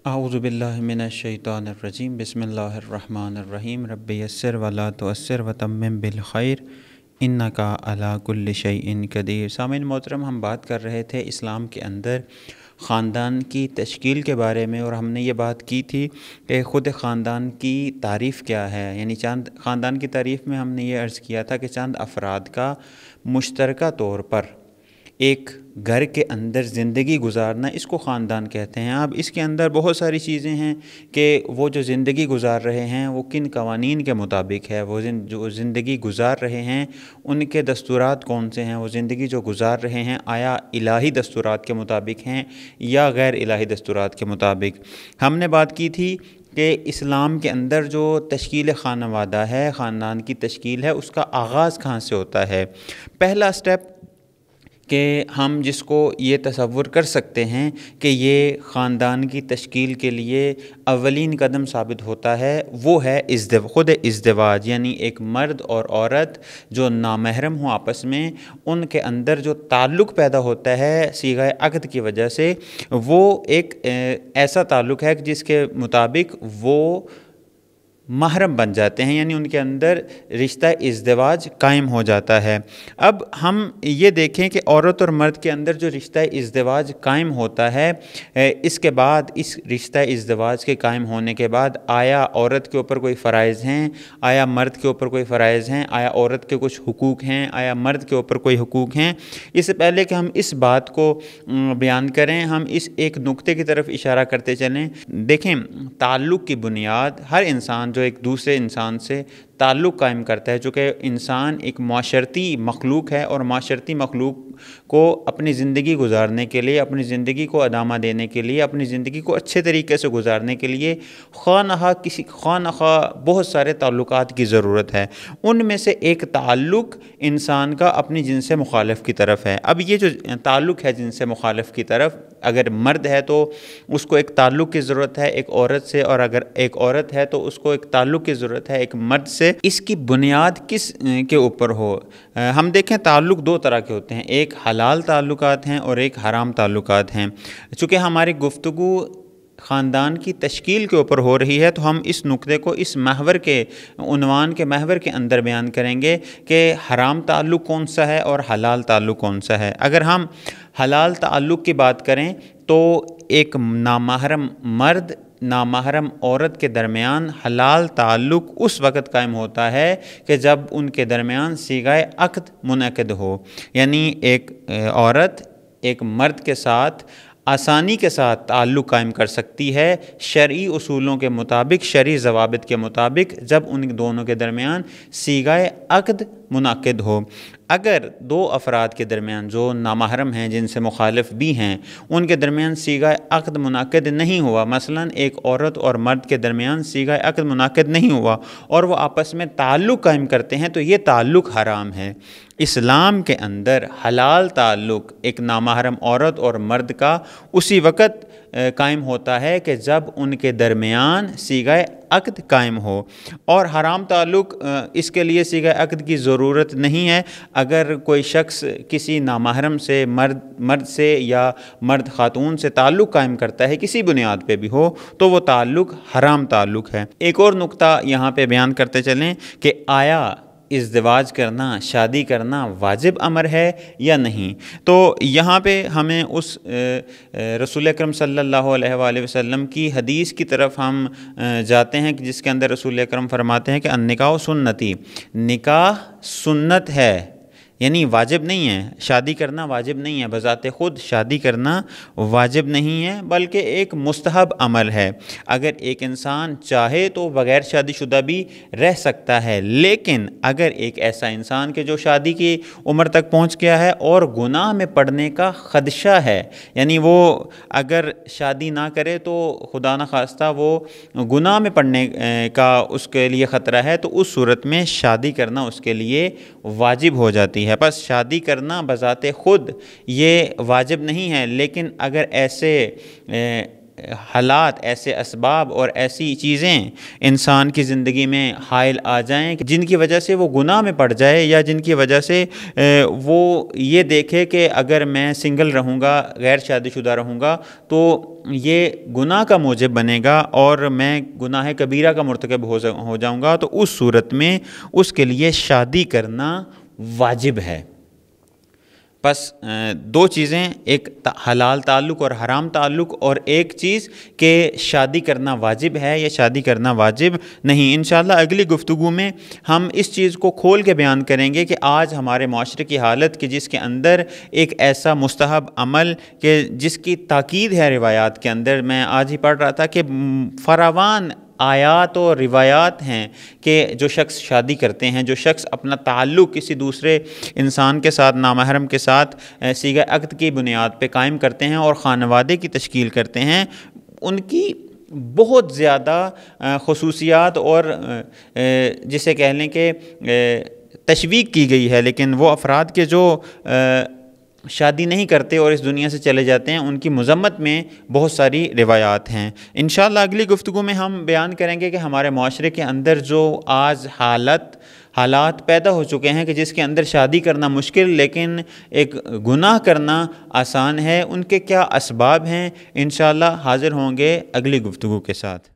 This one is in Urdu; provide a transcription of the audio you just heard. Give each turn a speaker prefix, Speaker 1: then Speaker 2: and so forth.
Speaker 1: اعوذ باللہ من الشیطان الرجیم بسم اللہ الرحمن الرحیم رب یسر ولا تعسر وتمم بالخیر انک علی کل شیء قدیر۔ سامعین محترم، ہم بات کر رہے تھے اسلام کے اندر خاندان کی تشکیل کے بارے میں، اور ہم نے یہ بات کی تھی کہ خود خاندان کی تعریف کیا ہے۔ یعنی چند خاندان کی تعریف میں ہم نے یہ عرض کیا تھا کہ چند افراد کا مشترکہ طور پر ایک گھر کے اندر زندگی گزارنا، اس کو خاندان کہتے ہیں۔ اب اس کے اندر بہت ساری چیزیں ہیں کہ وہ جو زندگی گزار رہے ہیں وہ کن قوانین کے مطابق ہے، وہ جو زندگی گزار رہے ہیں ان کے دستورات کون سے ہیں، وہ زندگی جو گزار رہے ہیں آیا الہی دستورات کے مطابق ہیں یا غیر الہی دستورات کے مطابق۔ ہم نے بات کی تھی کہ اسلام کے اندر جو تشکیل خانوادہ ہے، خاندان کی تشکیل ہے، اس کا آغاز کہاں سے ہوتا ہے۔ پہلا سٹیپ کہ ہم جس کو یہ تصور کر سکتے ہیں کہ یہ خاندان کی تشکیل کے لیے اولین قدم ثابت ہوتا ہے، وہ ہے خود ازدواج۔ یعنی ایک مرد اور عورت جو نامحرم ہوں آپس میں، ان کے اندر جو تعلق پیدا ہوتا ہے صیغہ عقد کی وجہ سے، وہ ایک ایسا تعلق ہے جس کے مطابق وہ محرم بن جاتے ہیں، یعنی ان کے اندر رشتہ ازدواج قائم ہو جاتا ہے۔ اب ہم یہ دیکھیں کہ عورت اور مرد کے اندر جو رشتہ ازدواج قائم ہوتا ہے، اس کے بعد اس رشتہ ازدواج کے قائم ہونے کے بعد آیا عورت کے اوپر کوئی فرائض ہیں، آیا مرد کے اوپر کوئی فرائض ہیں، آیا عورت کے کچھ حقوق ہیں، آیا مرد کے اوپر کوئی حقوق ہیں۔ اس سے پہلے کہ ہم اس بات کو بیان کریں، ہم اس ایک نقطے کی طرف اشارہ کرتے چلیں۔ دیکھیں، تعلق کی بنیاد ہر انسان جو ایک دوسرے انسان سے تعلق قائم کرتا ہے، چونکہ انسان ایک معاشرتی مخلوق ہے، اور معاشرتی مخلوق کو اپنی زندگی گزارنے کے لیے، اپنی زندگی کو ادامہ دینے کے لیے، اپنی زندگی کو اچھے طریقے سے گزارنے کے لیے خواہ نخواہ بہت سارے تعلقات کی ضرورت ہے۔ ان میں سے ایک تعلق انسان کا اپنی جنس مخالف کی طرف ہے۔ اب یہ جو تعلق ہے جنس مخالف کی طرف، اگر مرد ہے تو اس کو ایک تعلق کی ضرورت ہے ایک عورت سے، اور اگر ایک عورت ہے تو اس کو ایک تعلق کی ضرورت ہے ایک مرد سے۔ اس کی بنیاد کس کے اوپر ہو؟ ہم دیکھیں، تعلق دو طرح کے ہوتے ہیں، ایک حلال تعلقات ہیں اور ایک حرام تعلقات ہیں۔ چونکہ ہماری گفتگو خاندان کی تشکیل کے اوپر ہو رہی ہے تو ہم اس نقطے کو اس محور کے عنوان کے محور کے اندر بیان کریں گے کہ حرام تعلق کون سا ہے اور حلال تعلق کون سا ہے۔ اگر ہم حلال تعلق کی بات کریں تو ایک نامحرم مرد نامحرم عورت کے درمیان حلال تعلق اس وقت قائم ہوتا ہے کہ جب ان کے درمیان صیغہ عقد منعقد ہو۔ یعنی ایک عورت ایک مرد کے ساتھ آسانی کے ساتھ تعلق قائم کر سکتی ہے شرعی اصولوں کے مطابق، شرعی ضوابط کے مطابق، جب ان دونوں کے درمیان صیغہ عقد منعقد ہو۔ اگر دو افراد کے درمیان جو نامحرم ہیں، جن سے مخالف بھی ہیں، ان کے درمیان صیغہ عقد منعقد نہیں ہوا، مثلا ایک عورت اور مرد کے درمیان صیغہ عقد منعقد نہیں ہوا اور وہ آپس میں تعلق قائم کرتے ہیں، تو یہ تعلق حرام ہے۔ اسلام کے اندر حلال تعلق ایک نامحرم عورت اور مرد کا اسی وقت قائم ہوتا ہے کہ جب ان کے درمیان صیغہ عقد قائم ہو، اور حرام تعلق اس کے لیے صیغہ عقد کی ضرورت نہیں ہے۔ اگر کوئی شخص کسی نامحرم سے مرد سے یا مرد خاتون سے تعلق قائم کرتا ہے، کسی بنیاد پہ بھی ہو، تو وہ تعلق حرام تعلق ہے۔ ایک اور نقطہ یہاں پہ بیان کرتے چلیں کہ آیا ازدواج کرنا، شادی کرنا واجب امر ہے یا نہیں؟ تو یہاں پہ ہمیں اس رسول اکرم صلی اللہ علیہ وآلہ وسلم کی حدیث کی طرف ہم جاتے ہیں، جس کے اندر رسول اکرم فرماتے ہیں کہ النکاح سنتی، نکاح سنت ہے، یعنی واجب نہیں ہے۔ شادی کرنا واجب نہیں ہے، بذات خود شادی کرنا واجب نہیں ہے، بلکہ ایک مستحب عمل ہے۔ اگر ایک انسان چاہے تو بغیر شادی شدہ بھی رہ سکتا ہے، لیکن اگر ایک ایسا انسان کہ جو شادی کی عمر تک پہنچ گیا ہے اور گناہ میں پڑنے کا خدشہ ہے، یعنی وہ اگر شادی نہ کرے تو خدا نخواستہ وہ گناہ میں پڑنے کا اس کے لیے خطرہ ہے، تو اس صورت میں شادی کرنا اس کے لیے واجب ہو جاتی ہے۔ بس شادی کرنا بذات خود یہ واجب نہیں ہے، لیکن اگر ایسے حالات، ایسے اسباب اور ایسی چیزیں انسان کی زندگی میں حائل آ جائیں جن کی وجہ سے وہ گناہ میں پڑ جائے، یا جن کی وجہ سے وہ یہ دیکھے کہ اگر میں سنگل رہوں گا، غیر شادی شدہ رہوں گا تو یہ گناہ کا موجب بنے گا اور میں گناہ کبیرہ کا مرتکب ہو جاؤں گا، تو اس صورت میں اس کے لیے شادی کرنا واجب ہے۔ بس دو چیزیں، ایک حلال تعلق اور حرام تعلق، اور ایک چیز کہ شادی کرنا واجب ہے یا شادی کرنا واجب نہیں۔ انشاءاللہ اگلی گفتگو میں ہم اس چیز کو کھول کے بیان کریں گے کہ آج ہمارے معاشرے کی حالت کہ جس کے اندر ایک ایسا مستحب عمل کہ جس کی تاکید ہے روایات کے اندر، میں آج ہی پڑھ رہا تھا کہ فراوان آیات اور روایات ہیں کہ جو شخص شادی کرتے ہیں، جو شخص اپنا تعلق کسی دوسرے انسان کے ساتھ، نامحرم کے ساتھ صیغہ عقد کی بنیاد پہ قائم کرتے ہیں اور خانوادے کی تشکیل کرتے ہیں، ان کی بہت زیادہ خصوصیات اور جسے کہہ لیں کہ تشویق کی گئی ہے، لیکن وہ افراد کے جو شادی نہیں کرتے اور اس دنیا سے چلے جاتے ہیں ان کی مذمت میں بہت ساری روایات ہیں۔ انشاءاللہ اگلی گفتگو میں ہم بیان کریں گے کہ ہمارے معاشرے کے اندر جو آج حالات پیدا ہو چکے ہیں کہ جس کے اندر شادی کرنا مشکل لیکن ایک گناہ کرنا آسان ہے، ان کے کیا اسباب ہیں۔ انشاءاللہ حاضر ہوں گے اگلی گفتگو کے ساتھ۔